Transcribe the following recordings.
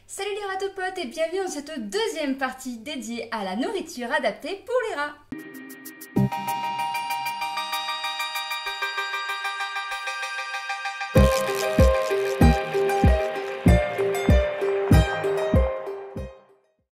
Salut les ratopotes et bienvenue dans cette deuxième partie dédiée à la nourriture adaptée pour les rats.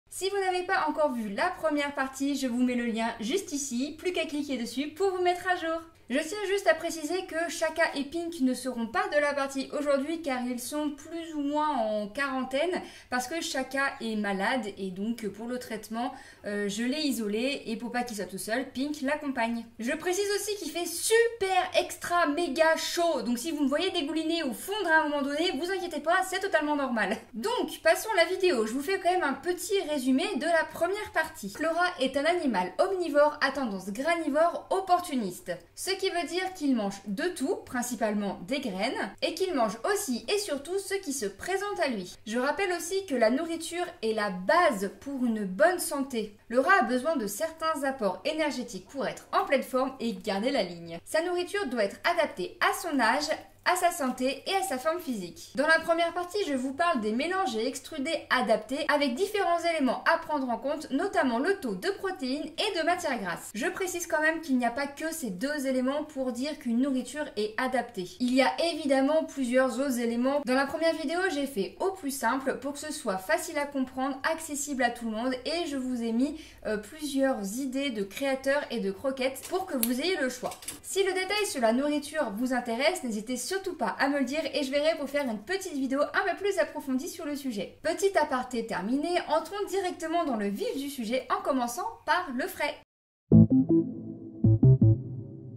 Si vous n'avez pas encore vu la première partie, je vous mets le lien juste ici, plus qu'à cliquer dessus pour vous mettre à jour. Je tiens juste à préciser que Chaka et Pink ne seront pas de la partie aujourd'hui car ils sont plus ou moins en quarantaine parce que Chaka est malade et donc pour le traitement je l'ai isolé et pour pas qu'il soit tout seul, Pink l'accompagne. Je précise aussi qu'il fait super extra méga chaud, donc si vous me voyez dégouliner ou fondre à un moment donné, vous inquiétez pas, c'est totalement normal. Donc passons à la vidéo, je vous fais quand même un petit résumé de la première partie. Le rat est un animal omnivore à tendance granivore opportuniste. Ce qui veut dire qu'il mange de tout, principalement des graines, et qu'il mange aussi et surtout ce qui se présente à lui. Je rappelle aussi que la nourriture est la base pour une bonne santé. Le rat a besoin de certains apports énergétiques pour être en pleine forme et garder la ligne. Sa nourriture doit être adaptée à son âge, à sa santé et à sa forme physique. Dans la première partie, je vous parle des mélanges et extrudés adaptés avec différents éléments à prendre en compte, notamment le taux de protéines et de matières grasses. Je précise quand même qu'il n'y a pas que ces deux éléments pour dire qu'une nourriture est adaptée. Il y a évidemment plusieurs autres éléments. Dans la première vidéo, j'ai fait au plus simple pour que ce soit facile à comprendre, accessible à tout le monde et je vous ai mis plusieurs idées de créateurs et de croquettes pour que vous ayez le choix. Si le détail sur la nourriture vous intéresse, n'hésitez surtout pas à me le dire et je verrai pour faire une petite vidéo un peu plus approfondie sur le sujet. Petit aparté terminé, entrons directement dans le vif du sujet en commençant par le frais.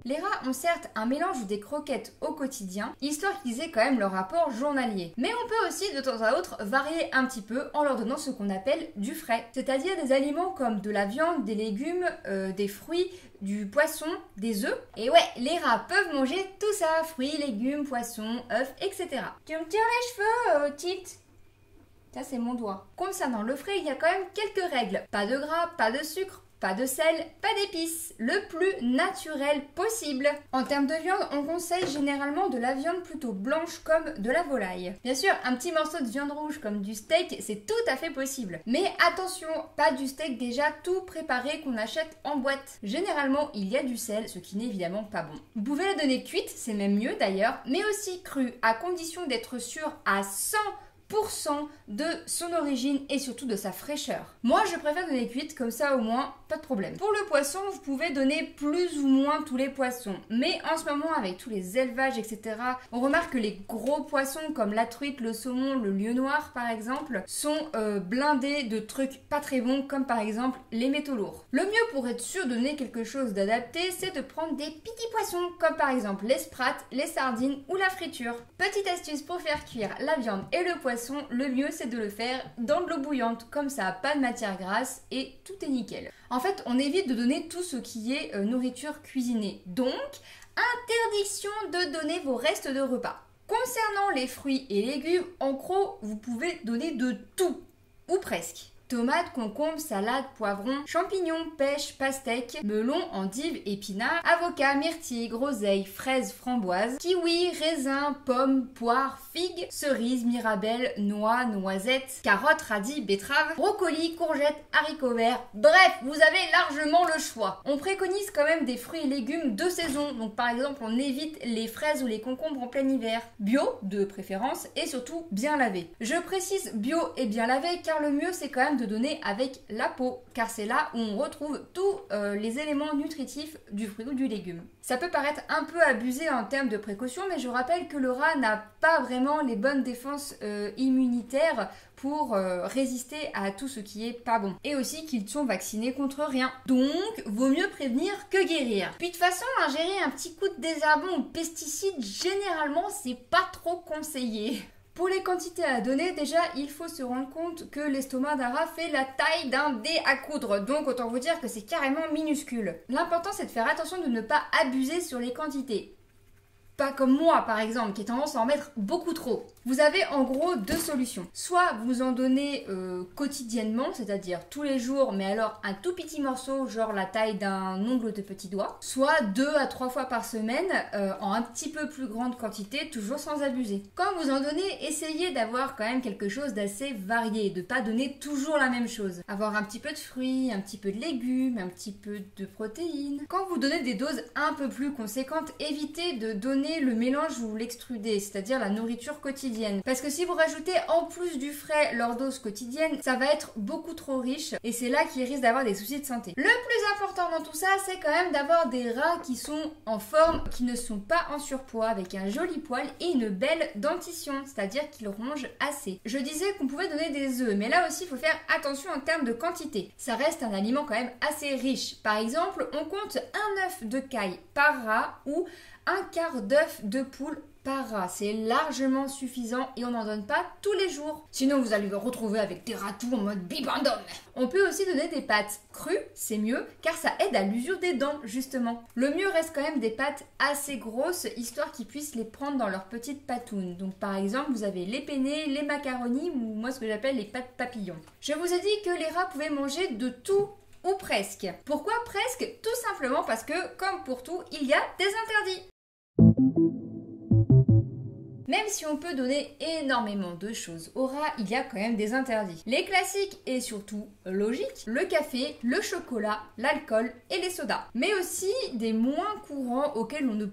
Les rats ont certes un mélange ou des croquettes au quotidien, histoire qu'ils aient quand même leur rapport journalier. Mais on peut aussi de temps à autre varier un petit peu en leur donnant ce qu'on appelle du frais. C'est-à-dire des aliments comme de la viande, des légumes, des fruits, du poisson, des œufs. Et ouais, les rats peuvent manger tout ça, fruits, légumes, poissons, œufs, etc. Tu me tires les cheveux, Tite? Ça c'est mon doigt. Concernant le frais, il y a quand même quelques règles. Pas de gras, pas de sucre, pas de sel, pas d'épices, le plus naturel possible. En termes de viande, on conseille généralement de la viande plutôt blanche comme de la volaille. Bien sûr, un petit morceau de viande rouge comme du steak, c'est tout à fait possible. Mais attention, pas du steak déjà tout préparé qu'on achète en boîte. Généralement, il y a du sel, ce qui n'est évidemment pas bon. Vous pouvez la donner cuite, c'est même mieux d'ailleurs, mais aussi crue, à condition d'être sûr à 100% de son origine et surtout de sa fraîcheur. Moi, je préfère donner cuite, comme ça au moins, pas de problème. Pour le poisson, vous pouvez donner plus ou moins tous les poissons. Mais en ce moment, avec tous les élevages, etc., on remarque que les gros poissons comme la truite, le saumon, le lieu noir, par exemple, sont blindés de trucs pas très bons, comme par exemple les métaux lourds. Le mieux pour être sûr de donner quelque chose d'adapté, c'est de prendre des petits poissons, comme par exemple les sprats, les sardines ou la friture. Petite astuce pour faire cuire la viande et le poisson, le mieux c'est de le faire dans de l'eau bouillante, comme ça pas de matière grasse et tout est nickel. En fait, on évite de donner tout ce qui est nourriture cuisinée. Donc, interdiction de donner vos restes de repas. Concernant les fruits et légumes, en gros, vous pouvez donner de tout, ou presque. Tomates, concombres, salades, poivrons, champignons, pêches, pastèques, melons, endives, épinards, avocats, myrtilles, groseilles, fraises, framboises, kiwis, raisins, pommes, poires, figues, cerises, mirabelles, noix, noisettes, carottes, radis, betteraves, brocolis, courgettes, haricots verts. Bref, vous avez largement le choix. On préconise quand même des fruits et légumes de saison. Donc par exemple, on évite les fraises ou les concombres en plein hiver. Bio, de préférence, et surtout bien lavé. Je précise bio et bien lavé car le mieux c'est quand même de donner avec la peau, car c'est là où on retrouve tous les éléments nutritifs du fruit ou du légume. Ça peut paraître un peu abusé en termes de précaution, mais je rappelle que le rat n'a pas vraiment les bonnes défenses immunitaires pour résister à tout ce qui est pas bon. Et aussi qu'ils sont vaccinés contre rien. Donc, vaut mieux prévenir que guérir. Puis de toute façon, ingérer un petit coup de désherbant ou de pesticides, généralement, c'est pas trop conseillé. Pour les quantités à donner, déjà, il faut se rendre compte que l'estomac d'un rat fait la taille d'un dé à coudre. Donc, autant vous dire que c'est carrément minuscule. L'important, c'est de faire attention de ne pas abuser sur les quantités. Pas comme moi, par exemple, qui ai tendance à en mettre beaucoup trop. Vous avez en gros deux solutions. Soit vous en donnez quotidiennement, c'est-à-dire tous les jours, mais alors un tout petit morceau, genre la taille d'un ongle de petit doigt. Soit 2 à 3 fois par semaine, en un petit peu plus grande quantité, toujours sans abuser. Quand vous en donnez, essayez d'avoir quand même quelque chose d'assez varié, de pas donner toujours la même chose. Avoir un petit peu de fruits, un petit peu de légumes, un petit peu de protéines. Quand vous donnez des doses un peu plus conséquentes, évitez de donner le mélange ou l'extrudé, c'est-à-dire la nourriture quotidienne. Parce que si vous rajoutez en plus du frais leur dose quotidienne, ça va être beaucoup trop riche et c'est là qu'ils risquent d'avoir des soucis de santé. Le plus important dans tout ça, c'est quand même d'avoir des rats qui sont en forme, qui ne sont pas en surpoids, avec un joli poil et une belle dentition, c'est-à-dire qu'ils rongent assez. Je disais qu'on pouvait donner des œufs, mais là aussi il faut faire attention en termes de quantité. Ça reste un aliment quand même assez riche. Par exemple, on compte un œuf de caille par rat ou un quart d'œuf de poule par rat. C'est largement suffisant et on n'en donne pas tous les jours. Sinon, vous allez vous retrouver avec des ratous en mode bibendum. On peut aussi donner des pâtes crues, c'est mieux, car ça aide à l'usure des dents, justement. Le mieux reste quand même des pâtes assez grosses, histoire qu'ils puissent les prendre dans leurs petites patounes. Donc par exemple, vous avez les penne, les macaronis, ou moi ce que j'appelle les pâtes papillons. Je vous ai dit que les rats pouvaient manger de tout ou presque. Pourquoi presque? Tout simplement parce que, comme pour tout, il y a des interdits. Même si on peut donner énormément de choses aux rats, il y a quand même des interdits. Les classiques et surtout logiques, le café, le chocolat, l'alcool et les sodas. Mais aussi des moins courants auxquels on ne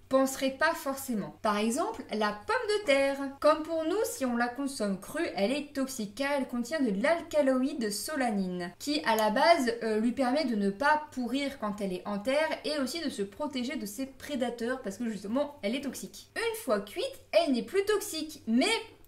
penserait pas forcément. Par exemple, la pomme de terre. Comme pour nous, si on la consomme crue, elle est toxique car elle contient de l'alcaloïde solanine qui à la base lui permet de ne pas pourrir quand elle est en terre et aussi de se protéger de ses prédateurs parce que justement elle est toxique. Une fois cuite, elle n'est plus toxique mais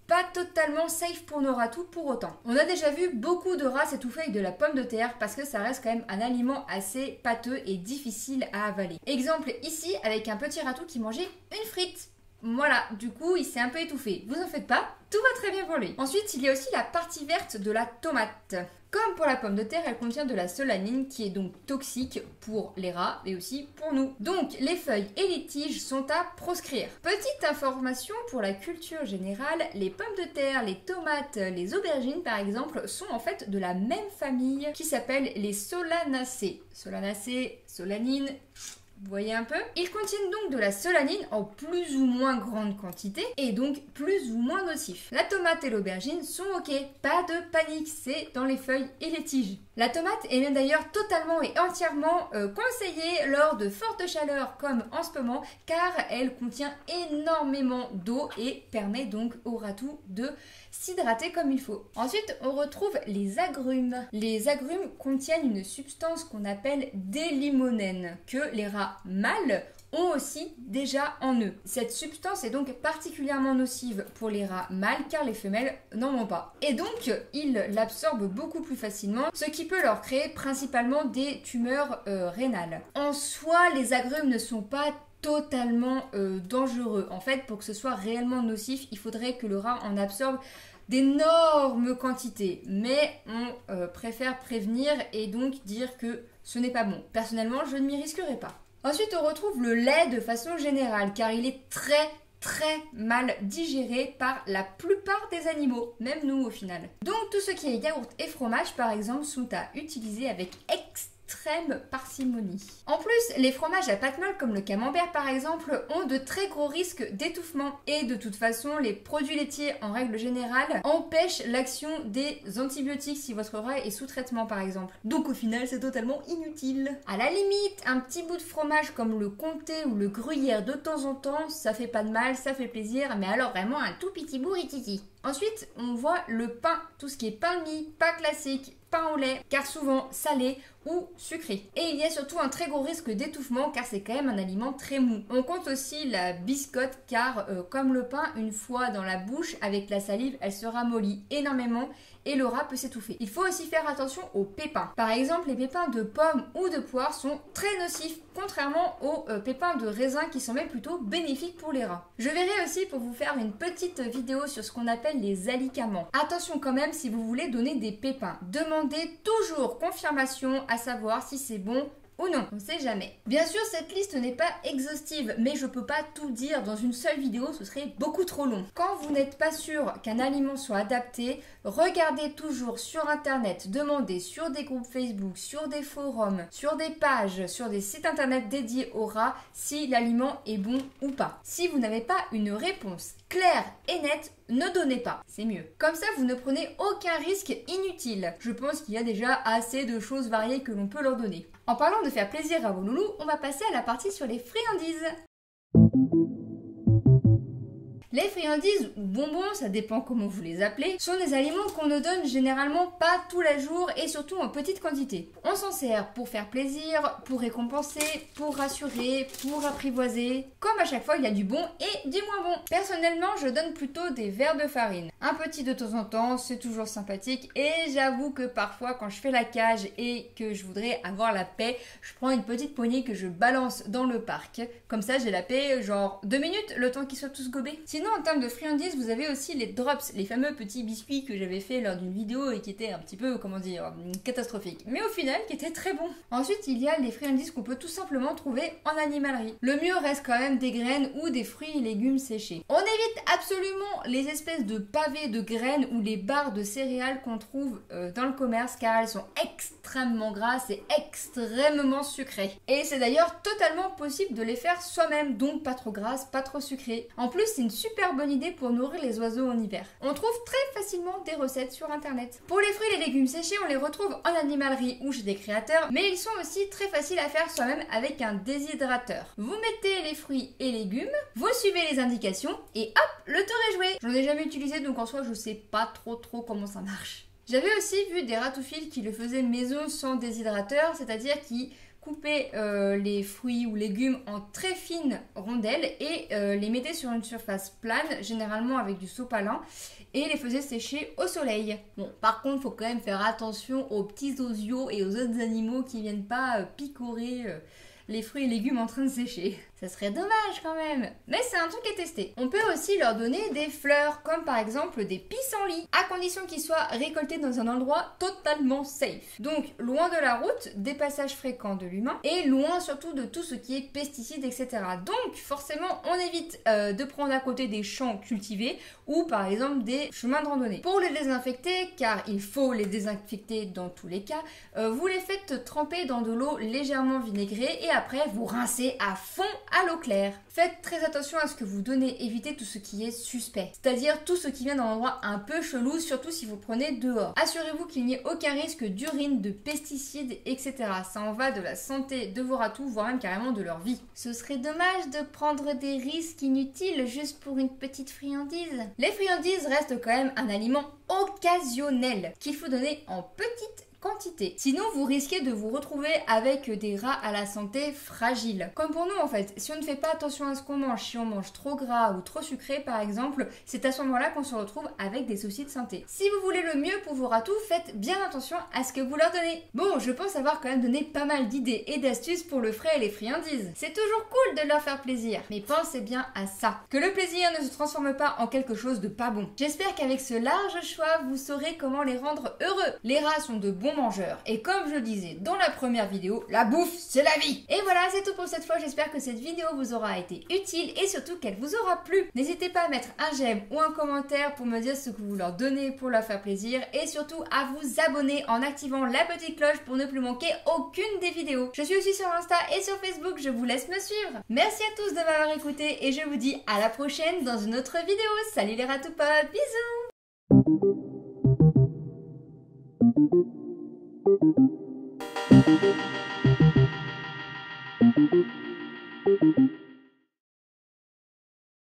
pas totalement safe pour nos ratous pour autant. On a déjà vu beaucoup de rats s'étouffer avec de la pomme de terre parce que ça reste quand même un aliment assez pâteux et difficile à avaler. Exemple ici avec un petit ratou qui mangeait une frite. Voilà, du coup il s'est un peu étouffé. Vous en faites pas, tout va très bien pour lui. Ensuite, il y a aussi la partie verte de la tomate. Comme pour la pomme de terre, elle contient de la solanine qui est donc toxique pour les rats et aussi pour nous. Donc les feuilles et les tiges sont à proscrire. Petite information pour la culture générale, les pommes de terre, les tomates, les aubergines par exemple sont en fait de la même famille qui s'appelle les Solanacées. Solanacées, solanine. Vous voyez un peu? Ils contiennent donc de la solanine en plus ou moins grande quantité et donc plus ou moins nocifs. La tomate et l'aubergine sont ok, pas de panique, c'est dans les feuilles et les tiges. La tomate est même d'ailleurs totalement et entièrement conseillée lors de fortes chaleurs comme en ce moment car elle contient énormément d'eau et permet donc aux ratous de s'hydrater comme il faut. Ensuite, on retrouve les agrumes. Les agrumes contiennent une substance qu'on appelle des limonènes que les rats mâles ont aussi déjà en eux. Cette substance est donc particulièrement nocive pour les rats mâles car les femelles n'en ont pas. Et donc, ils l'absorbent beaucoup plus facilement, ce qui peut leur créer principalement des tumeurs rénales. En soi, les agrumes ne sont pas totalement dangereux. En fait, pour que ce soit réellement nocif, il faudrait que le rat en absorbe d'énormes quantités. Mais on préfère prévenir et donc dire que ce n'est pas bon. Personnellement, je ne m'y risquerai pas. Ensuite, on retrouve le lait de façon générale, car il est très mal digéré par la plupart des animaux, même nous au final. Donc tout ce qui est yaourt et fromage par exemple sont à utiliser avec extrême parcimonie. En plus, les fromages à pâte molle comme le camembert par exemple ont de très gros risques d'étouffement et de toute façon les produits laitiers en règle générale empêchent l'action des antibiotiques si votre rat est sous traitement par exemple. Donc au final c'est totalement inutile. À la limite, un petit bout de fromage comme le comté ou le gruyère de temps en temps, ça fait pas de mal, ça fait plaisir, mais alors vraiment un tout petit bout rititi. Ensuite, on voit le pain, tout ce qui est pain de mie, pain classique, pain au lait, car souvent salé ou sucré. Et il y a surtout un très gros risque d'étouffement car c'est quand même un aliment très mou. On compte aussi la biscotte car comme le pain, une fois dans la bouche avec la salive, elle se ramollit énormément et le rat peut s'étouffer. Il faut aussi faire attention aux pépins. Par exemple, les pépins de pommes ou de poire sont très nocifs, contrairement aux pépins de raisin qui sont même plutôt bénéfiques pour les rats. Je verrai aussi pour vous faire une petite vidéo sur ce qu'on appelle les alicaments. Attention quand même si vous voulez donner des pépins. Demandez toujours confirmation à savoir si c'est bon ou non, on sait jamais. Bien sûr, cette liste n'est pas exhaustive, mais je peux pas tout dire dans une seule vidéo, ce serait beaucoup trop long. Quand vous n'êtes pas sûr qu'un aliment soit adapté, regardez toujours sur internet, demandez sur des groupes Facebook, sur des forums, sur des pages, sur des sites internet dédiés aux rats si l'aliment est bon ou pas. Si vous n'avez pas une réponse claire et nette, ne donnez pas, c'est mieux. Comme ça, vous ne prenez aucun risque inutile. Je pense qu'il y a déjà assez de choses variées que l'on peut leur donner. En parlant de faire plaisir à vos loulous, on va passer à la partie sur les friandises. Les friandises ou bonbons, ça dépend comment vous les appelez, sont des aliments qu'on ne donne généralement pas tous les jours et surtout en petite quantité. On s'en sert pour faire plaisir, pour récompenser, pour rassurer, pour apprivoiser. Comme à chaque fois, il y a du bon et du moins bon. Personnellement, je donne plutôt des verres de farine. Un petit de temps en temps, c'est toujours sympathique et j'avoue que parfois quand je fais la cage et que je voudrais avoir la paix, je prends une petite poignée que je balance dans le parc. Comme ça, j'ai la paix, genre 2 minutes, le temps qu'ils soient tous gobés. Sinon, en termes de friandises, vous avez aussi les drops, les fameux petits biscuits que j'avais fait lors d'une vidéo et qui étaient un petit peu, comment dire, catastrophiques. Mais au final, qui étaient très bons. Ensuite, il y a les friandises qu'on peut tout simplement trouver en animalerie. Le mieux reste quand même des graines ou des fruits et légumes séchés. On évite absolument les espèces de pavés de graines ou les barres de céréales qu'on trouve dans le commerce car elles sont extrêmement grasses et extrêmement sucrées. Et c'est d'ailleurs totalement possible de les faire soi-même, donc pas trop grasses, pas trop sucrées. En plus, c'est une super bonne idée pour nourrir les oiseaux en hiver. On trouve très facilement des recettes sur internet. Pour les fruits et les légumes séchés, on les retrouve en animalerie ou chez des créateurs, mais ils sont aussi très faciles à faire soi-même avec un déshydrateur. Vous mettez les fruits et légumes, vous suivez les indications et hop, le tour est joué. J'en ai jamais utilisé donc en soi je sais pas trop comment ça marche. J'avais aussi vu des ratouphiles qui le faisaient maison sans déshydrateur, c'est-à-dire qui coupaient les fruits ou légumes en très fines rondelles et les mettaient sur une surface plane, généralement avec du sopalin, et les faisaient sécher au soleil. Bon, par contre, il faut quand même faire attention aux petits osios et aux autres animaux qui viennent pas picorer les fruits et légumes en train de sécher. Ça serait dommage quand même. Mais c'est un truc à tester. On peut aussi leur donner des fleurs, comme par exemple des pissenlits, à condition qu'ils soient récoltés dans un endroit totalement safe. Donc loin de la route, des passages fréquents de l'humain, et loin surtout de tout ce qui est pesticides, etc. Donc forcément, on évite de prendre à côté des champs cultivés ou par exemple des chemins de randonnée. Pour les désinfecter, car il faut les désinfecter dans tous les cas, vous les faites tremper dans de l'eau légèrement vinaigrée et après vous rincez à fond à l'eau claire. Faites très attention à ce que vous donnez, évitez tout ce qui est suspect, c'est-à-dire tout ce qui vient d'un endroit un peu chelou, surtout si vous prenez dehors. Assurez-vous qu'il n'y ait aucun risque d'urine, de pesticides, etc. Ça en va de la santé de vos ratous, voire même carrément de leur vie. Ce serait dommage de prendre des risques inutiles juste pour une petite friandise. Les friandises restent quand même un aliment occasionnel qu'il faut donner en petite quantité. Sinon, vous risquez de vous retrouver avec des rats à la santé fragile. Comme pour nous en fait, si on ne fait pas attention à ce qu'on mange, si on mange trop gras ou trop sucré par exemple, c'est à ce moment-là qu'on se retrouve avec des soucis de santé. Si vous voulez le mieux pour vos ratous, faites bien attention à ce que vous leur donnez. Bon, je pense avoir quand même donné pas mal d'idées et d'astuces pour le frais et les friandises. C'est toujours cool de leur faire plaisir, mais pensez bien à ça. Que le plaisir ne se transforme pas en quelque chose de pas bon. J'espère qu'avec ce large choix, vous saurez comment les rendre heureux. Les rats sont de bons mangeurs. Et comme je le disais dans la première vidéo, la bouffe, c'est la vie. Et voilà, c'est tout pour cette fois. J'espère que cette vidéo vous aura été utile et surtout qu'elle vous aura plu. N'hésitez pas à mettre un j'aime ou un commentaire pour me dire ce que vous leur donnez pour leur faire plaisir et surtout à vous abonner en activant la petite cloche pour ne plus manquer aucune des vidéos. Je suis aussi sur Insta et sur Facebook, je vous laisse me suivre. Merci à tous de m'avoir écouté et je vous dis à la prochaine dans une autre vidéo. Salut les ratoupotes, bisous.